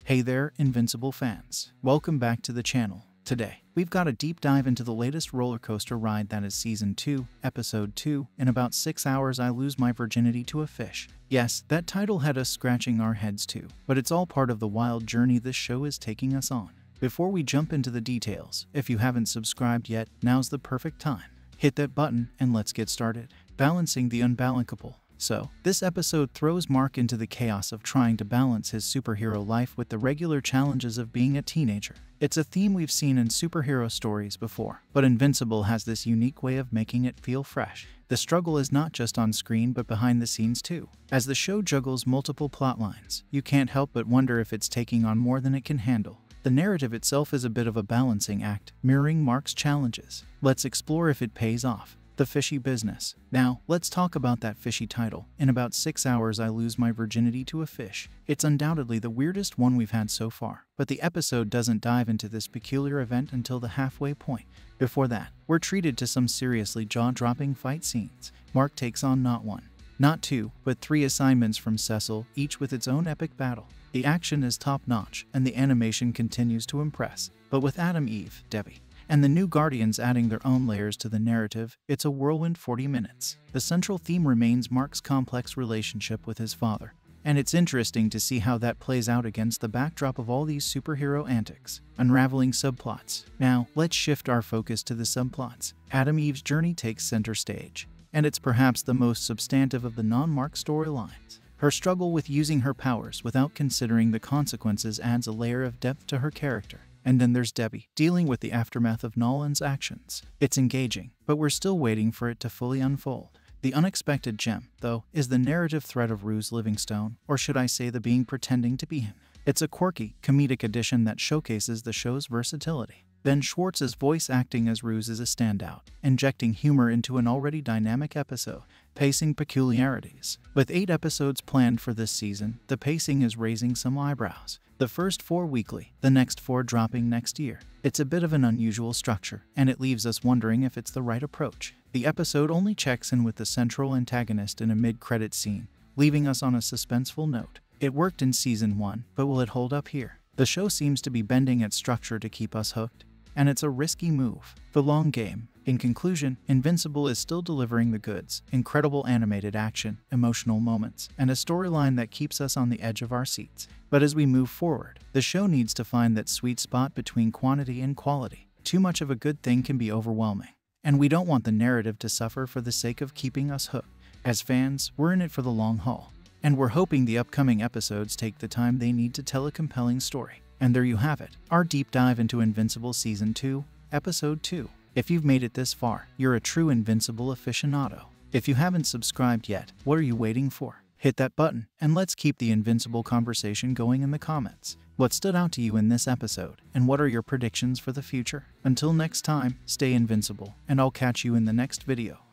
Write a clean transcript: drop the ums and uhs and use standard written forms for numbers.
Hey there, Invincible fans. Welcome back to the channel. Today, we've got a deep dive into the latest roller coaster ride that is Season 2, Episode 2, In about 6 hours I lose my virginity to a fish. Yes, that title had us scratching our heads too, but it's all part of the wild journey this show is taking us on. Before we jump into the details, if you haven't subscribed yet, now's the perfect time. Hit that button and let's get started. Balancing the unbalanceable. So, this episode throws Mark into the chaos of trying to balance his superhero life with the regular challenges of being a teenager. It's a theme we've seen in superhero stories before, but Invincible has this unique way of making it feel fresh. The struggle is not just on screen but behind the scenes too. As the show juggles multiple plot lines, you can't help but wonder if it's taking on more than it can handle. The narrative itself is a bit of a balancing act, mirroring Mark's challenges. Let's explore if it pays off. The fishy business. Now, let's talk about that fishy title. In about 6 hours I lose my virginity to a fish. It's undoubtedly the weirdest one we've had so far, but the episode doesn't dive into this peculiar event until the halfway point. Before that, we're treated to some seriously jaw-dropping fight scenes. Mark takes on not one, not two, but 3 assignments from Cecil, each with its own epic battle. The action is top-notch, and the animation continues to impress. But with Adam, Eve, Debbie, and the new Guardians adding their own layers to the narrative, it's a whirlwind 40 minutes. The central theme remains Mark's complex relationship with his father, and it's interesting to see how that plays out against the backdrop of all these superhero antics. Unraveling subplots. Now, let's shift our focus to the subplots. Adam Eve's journey takes center stage, and it's perhaps the most substantive of the non-Mark storylines. Her struggle with using her powers without considering the consequences adds a layer of depth to her character. And then there's Debbie, dealing with the aftermath of Nolan's actions. It's engaging, but we're still waiting for it to fully unfold. The unexpected gem, though, is the narrative thread of Ruse Livingstone, or should I say the being pretending to be him. It's a quirky, comedic addition that showcases the show's versatility. Ben Schwartz's voice acting as Ruse is a standout, injecting humor into an already dynamic episode. Pacing peculiarities. With 8 episodes planned for this season, the pacing is raising some eyebrows. The first 4 weekly, the next 4 dropping next year. It's a bit of an unusual structure, and it leaves us wondering if it's the right approach. The episode only checks in with the central antagonist in a mid-credit scene, leaving us on a suspenseful note. It worked in Season 1, but will it hold up here? The show seems to be bending its structure to keep us hooked, and it's a risky move. The long game. In conclusion, Invincible is still delivering the goods, incredible animated action, emotional moments, and a storyline that keeps us on the edge of our seats. But as we move forward, the show needs to find that sweet spot between quantity and quality. Too much of a good thing can be overwhelming, and we don't want the narrative to suffer for the sake of keeping us hooked. As fans, we're in it for the long haul, and we're hoping the upcoming episodes take the time they need to tell a compelling story. And there you have it, our deep dive into Invincible Season 2, Episode 2. If you've made it this far, you're a true Invincible aficionado. If you haven't subscribed yet, what are you waiting for? Hit that button, and let's keep the Invincible conversation going in the comments. What stood out to you in this episode, and what are your predictions for the future? Until next time, stay invincible, and I'll catch you in the next video.